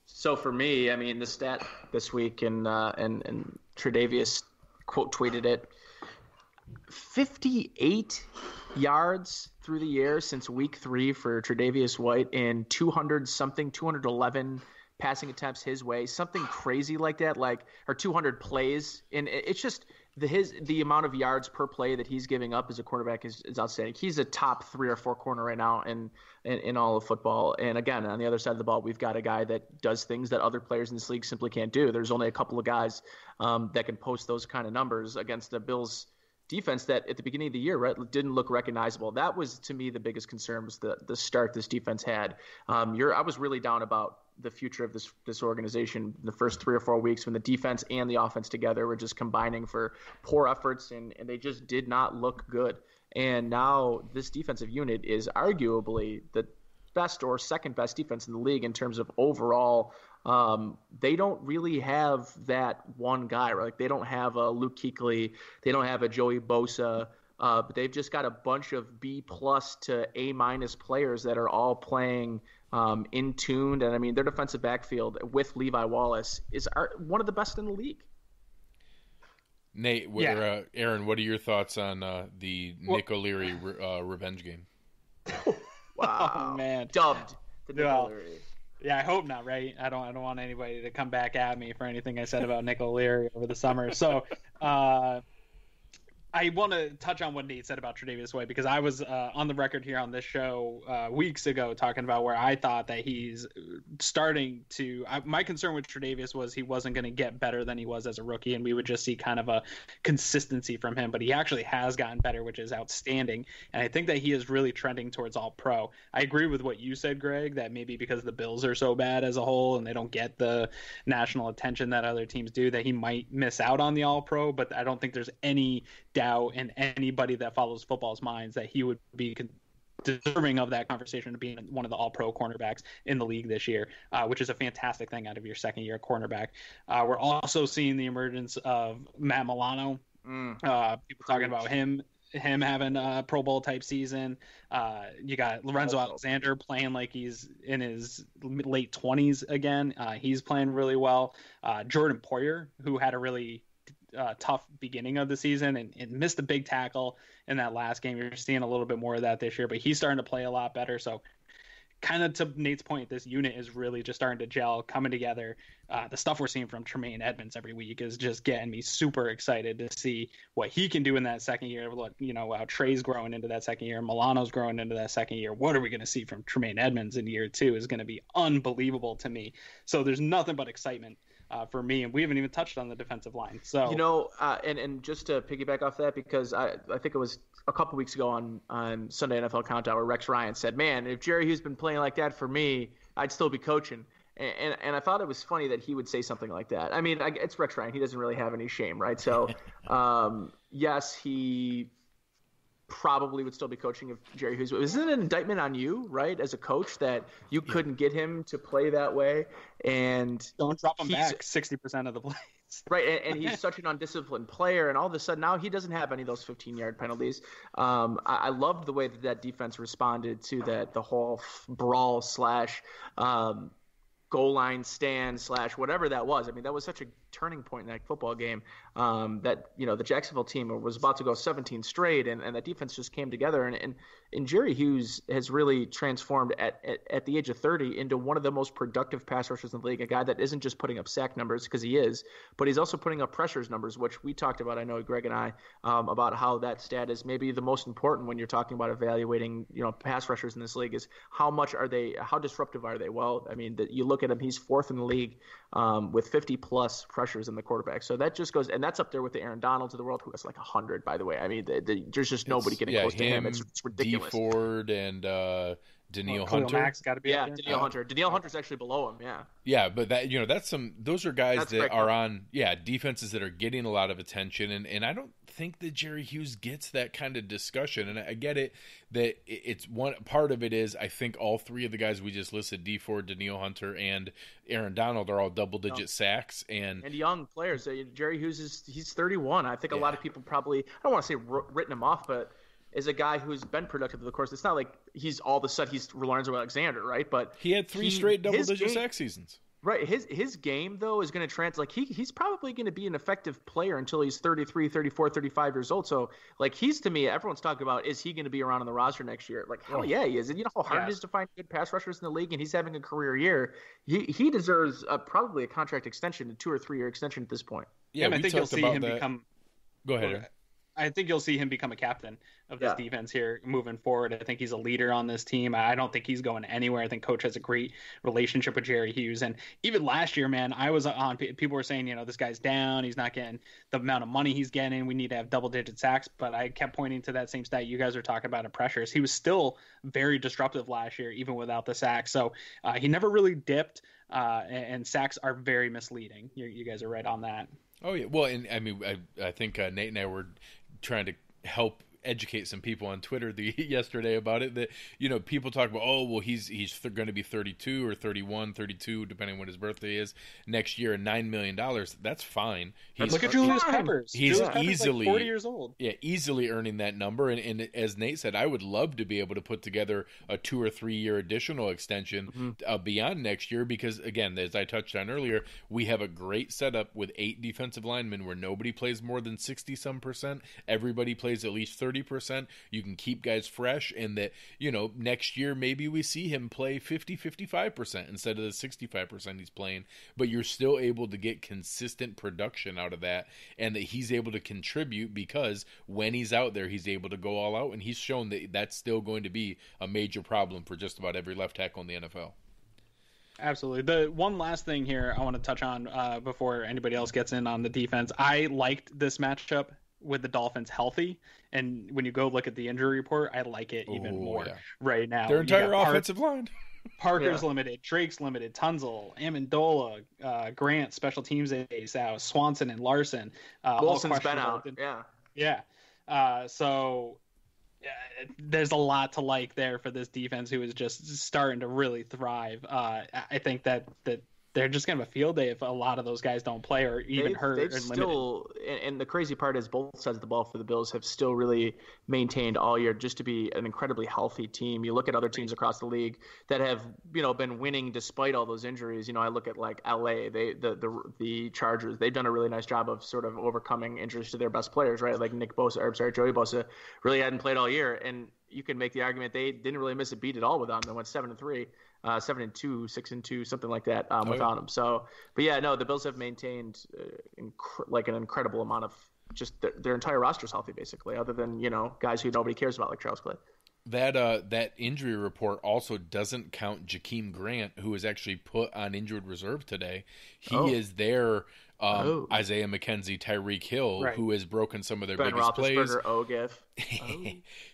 So for me, I mean, the stat this week, and Tre'Davious quote tweeted it, 58 yards through the air since week 3 for Tre'Davious White, and 211 passing attempts his way, something crazy like that, or 200 plays. And it's just the amount of yards per play that he's giving up as a quarterback is outstanding. He's a top 3 or 4 corner right now in all of football. And again, on the other side of the ball, we've got a guy that does things that other players in this league simply can't do. There's only a couple of guys that can post those kind of numbers against the Bills defense that at the beginning of the year, right, didn't look recognizable. That was, to me, the biggest concern, was the start this defense had. I was really down about the future of this organization the first 3 or 4 weeks, when the defense and the offense together were just combining for poor efforts, and they just did not look good. And now this defensive unit is arguably the best or second best defense in the league in terms of overall. They don't really have that one guy, right? Like, they don't have a Luke Kuechly, they don't have a Joey Bosa, but they've just got a bunch of B+ to A- players that are all playing in tuned. And I mean, their defensive backfield with Levi Wallace is one of the best in the league. Nate, Aaron, what are your thoughts on the Nick O'Leary revenge game? Wow, oh, man, dubbed the Nick O'Leary. Yeah, I hope not, right? I don't want anybody to come back at me for anything I said about Nick O'Leary over the summer. So I want to touch on what Nate said about Tre'Davious White, because I was on the record here on this show weeks ago talking about where I thought that he's starting to my concern with Tre'Davious was he wasn't going to get better than he was as a rookie, and we would just see kind of a consistency from him. But he actually has gotten better, which is outstanding. And I think that he is really trending towards All-Pro. I agree with what you said, Greg, that maybe because the Bills are so bad as a whole and they don't get the national attention that other teams do, that he might miss out on the All-Pro. But I don't think there's any doubt in anybody that follows football's minds that he would be deserving of that conversation of being one of the all-pro cornerbacks in the league this year, which is a fantastic thing out of your second-year cornerback. We're also seeing the emergence of Matt Milano. People talking about him having a Pro Bowl type season. You got Lorenzo Alexander playing like he's in his late 20s again. He's playing really well. Jordan Poyer, who had a really tough beginning of the season and missed a big tackle in that last game. You're seeing a little bit more of that this year, but he's starting to play a lot better. So kind of to Nate's point, this unit is really just starting to gel, coming together. The stuff we're seeing from Tremaine Edmonds every week is just getting me super excited to see what he can do in that second year. How Trey's growing into that second year, Milano's growing into that second year. What are we going to see from Tremaine Edmonds in year two is going to be unbelievable to me. So there's nothing but excitement for me, and we haven't even touched on the defensive line. So and just to piggyback off that, because I think it was a couple weeks ago on Sunday NFL Countdown where Rex Ryan said, "Man, if Jerry Hughes been playing like that for me, I'd still be coaching." And I thought it was funny that he would say something like that. I mean, it's Rex Ryan; he doesn't really have any shame, right? So, yes, he probably would still be coaching if Jerry Hughes. Isn't it an indictment on you, right, as a coach, that you couldn't get him to play that way? And don't drop him back 60% of the plays. Right, and he's such an undisciplined player, and all of a sudden now he doesn't have any of those 15-yard penalties. I loved the way that defense responded to the whole brawl / goal line stand / whatever that was. I mean, that was such a turning point in that football game that the Jacksonville team was about to go 17 straight, and that defense just came together. And Jerry Hughes has really transformed at the age of 30 into one of the most productive pass rushers in the league, a guy that isn't just putting up sack numbers, because he is, but he's also putting up pressures numbers, which we talked about, I know, Greg and I, about how that stat is maybe the most important when you're talking about evaluating pass rushers in this league, is how disruptive are they? Well, I mean, you look at him, he's fourth in the league with 50-plus pressures in the quarterback. So that just goes, and that's up there with the Aaron Donalds of the world, who has like 100, by the way. I mean, there's just nobody getting close to him. It's ridiculous. D Ford and Daniil Hunter. Max got to be Daniil Hunter. Daniil Hunter's actually below him. Yeah, but those are guys that are on defenses that are getting a lot of attention, and I don't think that Jerry Hughes gets that kind of discussion. And I get it that it's one part of it is, I think all three of the guys we just listed, D Ford, Daniil Hunter, and Aaron Donald, are all double-digit sacks and young players. Jerry Hughes he's 31. I think a lot of people probably, I don't want to say written him off, but is a guy who's been productive of the course. It's not like he's all of a sudden he's Lorenzo Alexander, right? But he had three straight double-digit sack seasons. Right. His game, though, is going to translate. He's probably going to be an effective player until he's 33, 34, 35 years old. So, he's, to me, everyone's talking about, is he going to be around on the roster next year? Hell yeah, he is. And you know how hard it is to find good pass rushers in the league, and he's having a career year. He deserves probably a contract extension, a 2 or 3 year extension at this point. Yeah, I think you'll see him become. Go ahead. I think you'll see him become a captain of this defense here moving forward. I think he's a leader on this team. I don't think he's going anywhere. I think Coach has a great relationship with Jerry Hughes. And even last year, man, I was on. People were saying, this guy's down. He's not getting the amount of money he's getting. We need to have double-digit sacks. But I kept pointing to that same stat you guys are talking about in pressures. He was still very disruptive last year, even without the sacks. So he never really dipped. And sacks are very misleading. You guys are right on that. Oh yeah. Well, and I mean, I think Nate and I were trying to help educate some people on Twitter yesterday about it, that people talk about, he's going to be 32 or 31, 32, depending on what his birthday is next year, and $9 million. That's fine. Look at Julius Peppers. He's easily 40 years old. Yeah, easily earning that number. And as Nate said, I would love to be able to put together a 2 or 3 year additional extension beyond next year, because again, as I touched on earlier, we have a great setup with 8 defensive linemen where nobody plays more than 60-some%. Everybody plays at least 30%. You can keep guys fresh, and that next year maybe we see him play 50-55% instead of the 65% he's playing, but you're still able to get consistent production out of that, and that he's able to contribute, because when he's out there he's able to go all out, and he's shown that that's still going to be a major problem for just about every left tackle in the NFL. Absolutely. The one last thing here I want to touch on before anybody else gets in on the defense, I liked this matchup with the Dolphins healthy, and when you go look at the injury report, I like it even more right now. Their entire offensive line. Parker's limited, Drake's limited, Tunzel, Amendola, Grant, special teams ace out, Swanson and Larson. Wilson's been out. So there's a lot to like there for this defense who is just starting to really thrive. I think that they're just gonna have a field day if a lot of those guys don't play or even hurt They've and still, limited. and the crazy part is both sides of the ball for the Bills have still really maintained all year just to be an incredibly healthy team. You look at other teams across the league that have, been winning despite all those injuries. I look at like LA, the Chargers, they've done a really nice job of sort of overcoming injuries to their best players, right? Like Joey Bosa really hadn't played all year, and you can make the argument they didn't really miss a beat at all without him. They went 7-3. 7-2, 6-2, something like that without him. So, but yeah, no, the Bills have maintained like an incredible amount of just their entire roster's healthy, basically, other than guys who nobody cares about like Charles Clay. That injury report also doesn't count Jakeem Grant, who was actually put on injured reserve today. He is there. Isaiah McKenzie, Tyreek Hill, who has broken some of their biggest plays.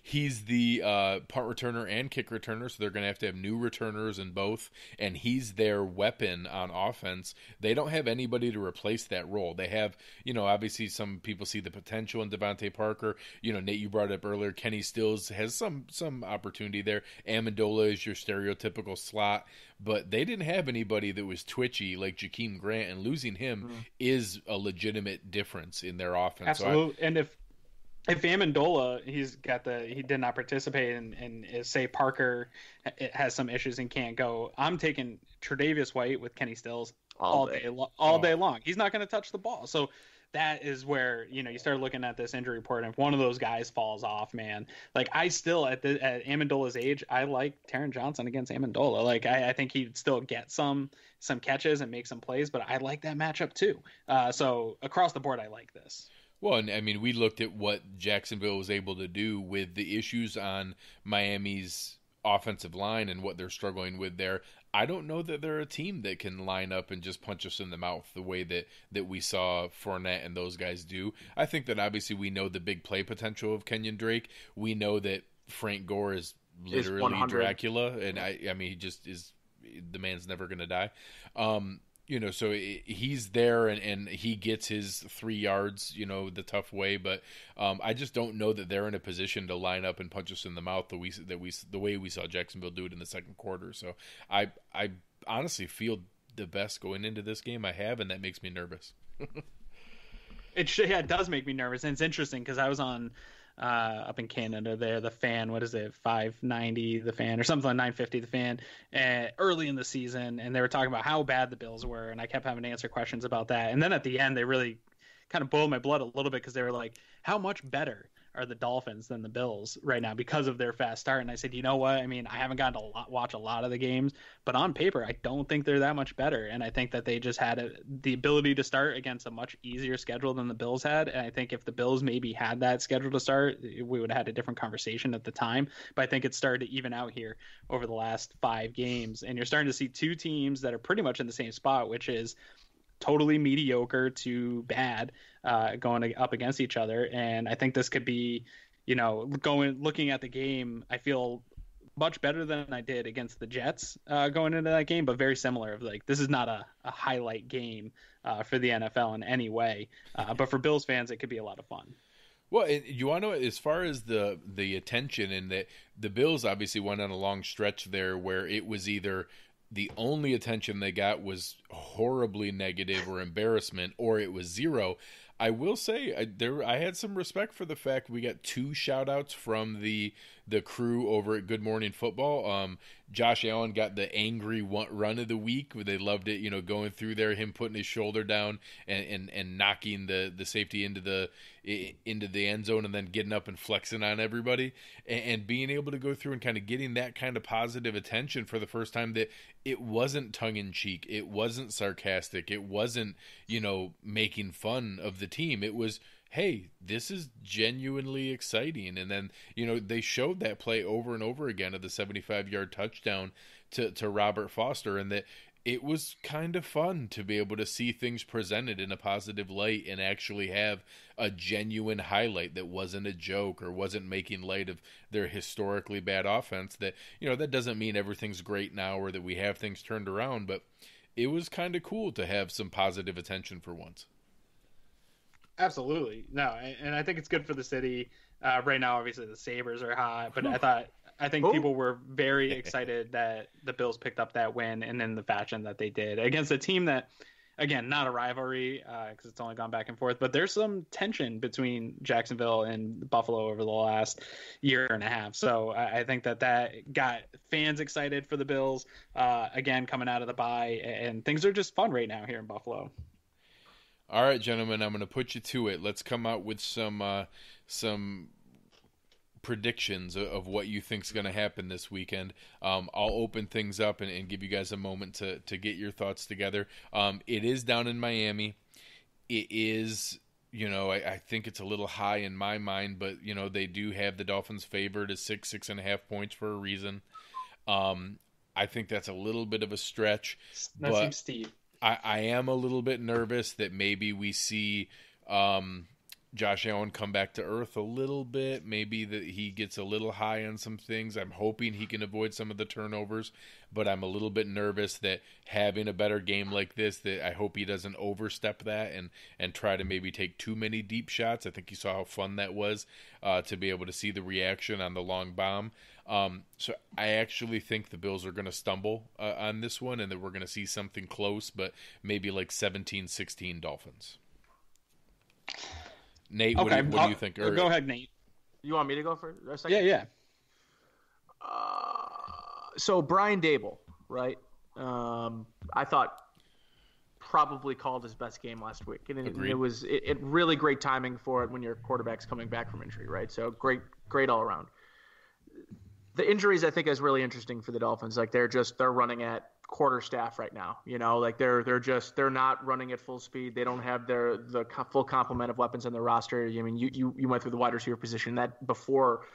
He's the punt returner and kick returner, so they're going to have new returners in both, and he's their weapon on offense. They don't have anybody to replace that role. They have, obviously some people see the potential in Devontae Parker. Nate, you brought it up earlier. Kenny Stills has some opportunity there. Amendola is your stereotypical slot, but they didn't have anybody that was twitchy like Jakeem Grant, and losing him is a legitimate difference in their offense. Absolutely. So and if Amendola, he did not participate, and say Parker has some issues and can't go, I'm taking Tre'Davious White with Kenny Stills all day long. He's not going to touch the ball. So that is where, you start looking at this injury report, and if one of those guys falls off, man, like I still at Amendola's age, I like Taron Johnson against Amendola. Like I think he'd still get some catches and make some plays, but I like that matchup too. So across the board, I like this. Well, and I mean, we looked at what Jacksonville was able to do with the issues on Miami's offensive line and what they're struggling with there. I don't know that they're a team that can line up and just punch us in the mouth the way that we saw Fournette and those guys do. I think that obviously we know the big play potential of Kenyon Drake. We know that Frank Gore is literally Dracula, and I mean, he just is. The man's never going to die. So he's there and he gets his 3 yards, the tough way. But I just don't know that they're in a position to line up and punch us in the mouth the way we saw Jacksonville do it in the second quarter. So I honestly feel the best going into this game I have, and that makes me nervous. It does make me nervous, and it's interesting because I was on up in Canada there, the Fan, what is it, 590 the Fan or something like 950 the Fan, early in the season, and they were talking about how bad the Bills were, and I kept having to answer questions about that, and then at the end they really kind of boiled my blood a little bit because they were like, how much better are the Dolphins than the Bills right now because of their fast start? And I said, you know what? I mean, I haven't gotten to watch a lot of the games, but on paper, I don't think they're that much better. And I think that they just had the ability to start against a much easier schedule than the Bills had. And I think if the Bills maybe had that schedule to start, we would have had a different conversation at the time. But I think it started to even out here over the last 5 games. And you're starting to see 2 teams that are pretty much in the same spot, which is totally mediocre to bad, going up against each other. And I think this could be, looking at the game, I feel much better than I did against the Jets going into that game, but very similar. Of like, this is not a highlight game for the NFL in any way, but for Bills fans, it could be a lot of fun. Well, you want to know, as far as the attention, and that the Bills obviously went on a long stretch there where it was either the only attention they got was horribly negative or embarrassment, or it was zero. I will say I had some respect for the fact we got 2 shout-outs from the crew over at Good Morning Football. Josh Allen got the angry run of the week. They loved it, going through there, him putting his shoulder down and knocking the safety into the end zone, and then getting up and flexing on everybody, and being able to go through and kind of getting that kind of positive attention for the first time, that it wasn't tongue-in-cheek, it wasn't sarcastic, it wasn't, making fun of the team. It was, hey, this is genuinely exciting. And then, they showed that play over and over again of the 75-yard touchdown to Robert Foster, and that it was kind of fun to be able to see things presented in a positive light and actually have a genuine highlight that wasn't a joke or wasn't making light of their historically bad offense. That, that doesn't mean everything's great now or that we have things turned around, but it was kind of cool to have some positive attention for once. Absolutely. No, and I think it's good for the city. Right now, obviously the Sabres are hot, but I think Who? people were very excited that the Bills picked up that win and in the fashion that they did against a team that, again, not a rivalry because it's only gone back and forth, but there's some tension between Jacksonville and Buffalo over the last year and a half. So I think that got fans excited for the Bills, again, coming out of the bye, and things are just fun right now here in Buffalo. All right, gentlemen, I'm going to put you to it. Let's come out with some predictions of what you think is going to happen this weekend. I'll open things up and give you guys a moment to get your thoughts together. It is down in Miami. It is, I think it's a little high in my mind, but, they do have the Dolphins favored as 6.5 points for a reason. I think that's a little bit of a stretch. That seems steep. I am a little bit nervous that maybe we see Josh Allen come back to earth a little bit. Maybe that he gets a little high on some things. I'm hoping he can avoid some of the turnovers, but I'm a little bit nervous that having a better game like this, that I hope he doesn't overstep that and try to maybe take too many deep shots. I think you saw how fun that was to be able to see the reaction on the long bomb. So I actually think the Bills are going to stumble on this one and that we're going to see something close, but maybe like 17-16 Dolphins. Nate, okay. what do you think? Go ahead, Nate. You want me to go for a second? Yeah. So Brian Dable, right? I thought probably called his best game last week, and it was really great timing for it when your quarterback's coming back from injury, right? So great all around. The injuries I think is really interesting for the Dolphins. Like they're running at quarter staff right now. Like they're not running at full speed. They don't have the full complement of weapons on their roster. I mean, you went through the wide receiver position that before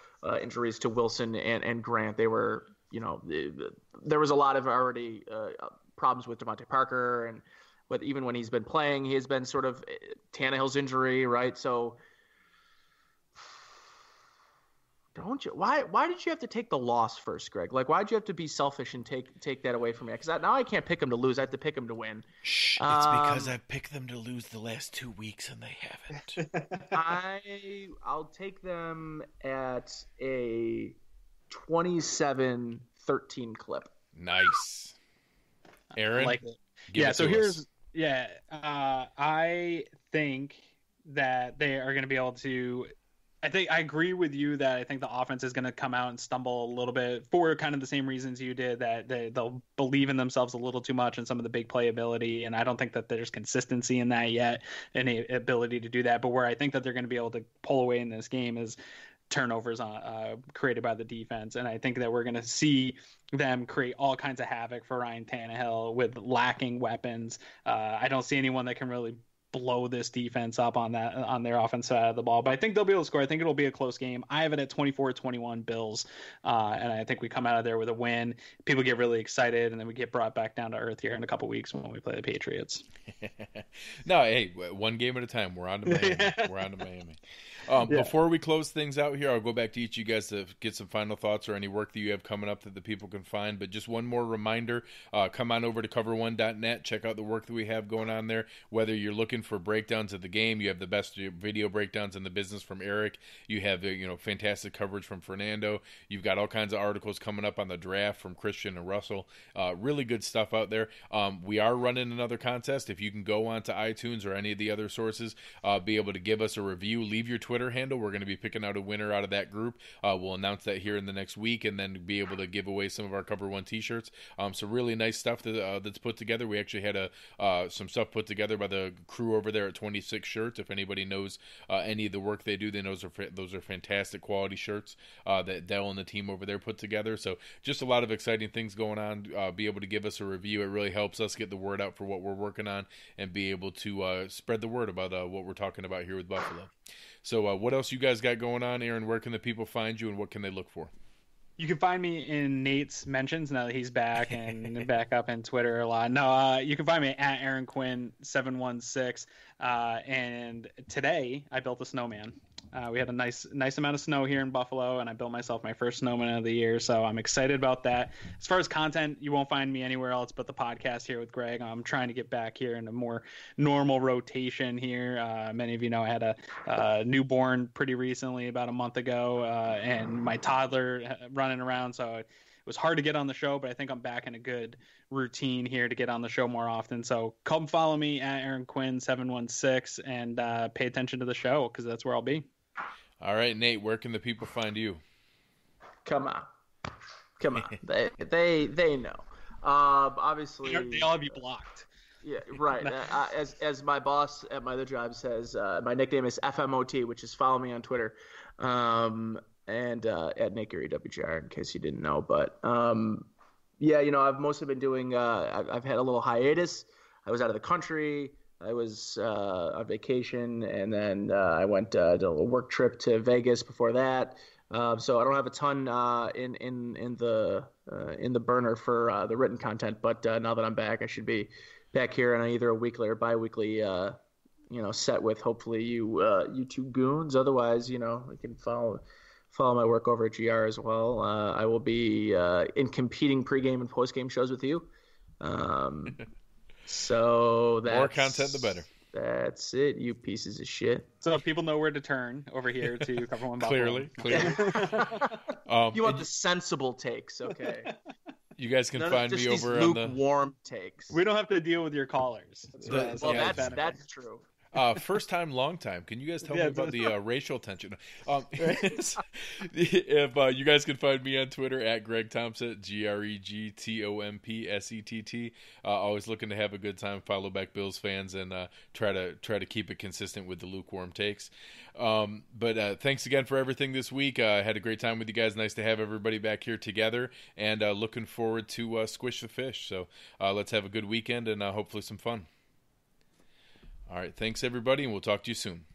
injuries to Wilson and Grant, they were, there was a lot of already problems with Devontae Parker, and even when he's been playing, he has been sort of Tannehill's injury, right? So don't you? Why did you have to take the loss first, Greg? Like, why did you have to be selfish and take that away from me? Because now I can't pick them to lose. I have to pick them to win. Shh! It's because I picked them to lose the last 2 weeks and they haven't. I'll take them at a 27-13 clip. Nice, Aaron. I like it. So here's I think that they are going to be able to. I agree with you that I think the offense is going to come out and stumble a little bit for kind of the same reasons you did, that they'll believe in themselves a little too much and some of the big playability. And I don't think that there's consistency in that yet, any ability to do that. But where I think that they're going to be able to pull away in this game is turnovers created by the defense. And I think that we're going to see them create all kinds of havoc for Ryan Tannehill with lacking weapons. I don't see anyone that can really blow this defense up on their offensive side of the ball, but I think they'll be able to score. I think it'll be a close game. I have it at 24-21 Bills, and I think we come out of there with a win. People get really excited, and then we get brought back down to earth here in a couple weeks when we play the Patriots. No, hey, one game at a time. We're on to Miami. Before we close things out here, I'll go back to each of you guys to get some final thoughts or any work that you have coming up that the people can find. But just one more reminder, come on over to cover1.net. Check out the work that we have going on there. Whether you're looking for breakdowns of the game, you have the best video breakdowns in the business from Eric. You have fantastic coverage from Fernando. You've got all kinds of articles coming up on the draft from Christian and Russell. Really good stuff out there. We are running another contest. If you can go onto iTunes or any of the other sources, be able to give us a review, leave your Twitter handle. We're going to be picking out a winner out of that group. We'll announce that here in the next week, and then be able to give away some of our Cover One t-shirts. So really nice stuff that's put together. We actually had some stuff put together by the crew over there at 26 Shirts. If anybody knows any of the work they do, they know those are fantastic quality shirts that Dell and the team over there put together. So just a lot of exciting things going on. Be able to give us a review. It really helps us get the word out for what we're working on and be able to spread the word about what we're talking about here with Buffalo. So what else you guys got going on, Aaron? Where can the people find you, and what can they look for? You can find me in Nate's mentions now that he's back and back up in Twitter a lot. No, you can find me at Aaron Quinn 716. And today I built a snowman. We had a nice amount of snow here in Buffalo, and I built myself my first snowman of the year, so I'm excited about that. As far as content, you won't find me anywhere else but the podcast here with Greg. I'm trying to get back here in a more normal rotation here. Many of you know I had a newborn pretty recently, about a month ago, and my toddler running around, so it was hard to get on the show, but I think I'm back in a good routine here to get on the show more often. So come follow me at Aaron Quinn 716 and pay attention to the show, because that's where I'll be. All right, Nate, where can the people find you? Come on. They know. Obviously, they all have you blocked. Yeah, right. As my boss at my other job says, my nickname is FMOT, which is follow me on Twitter, and at Nick Erie WGR, in case you didn't know. But yeah, I've mostly been doing. I've had a little hiatus. I was out of the country. I was on vacation, and then I went did a little work trip to Vegas before that. So I don't have a ton in the burner for the written content. But now that I'm back, I should be back here on either a weekly or bi-weekly set with hopefully you two goons. Otherwise, you can follow my work over at GR as well. I will be in competing pregame and postgame shows with you. So that's more content, the better. That's it, you pieces of shit. So people know where to turn over here to cover one. Clearly. You want the sensible takes, okay? You guys can find me over on the lukewarm takes. We don't have to deal with your callers. That's true. First time, long time. Can you guys tell me about the racial tension? If you guys can find me on Twitter at Greg Thompson, GregTompsett. Always looking to have a good time. Follow back Bills fans and try to keep it consistent with the lukewarm takes. But thanks again for everything this week. I had a great time with you guys. Nice to have everybody back here together, and looking forward to Squish the Fish. So let's have a good weekend and hopefully some fun. All right, thanks everybody, and we'll talk to you soon.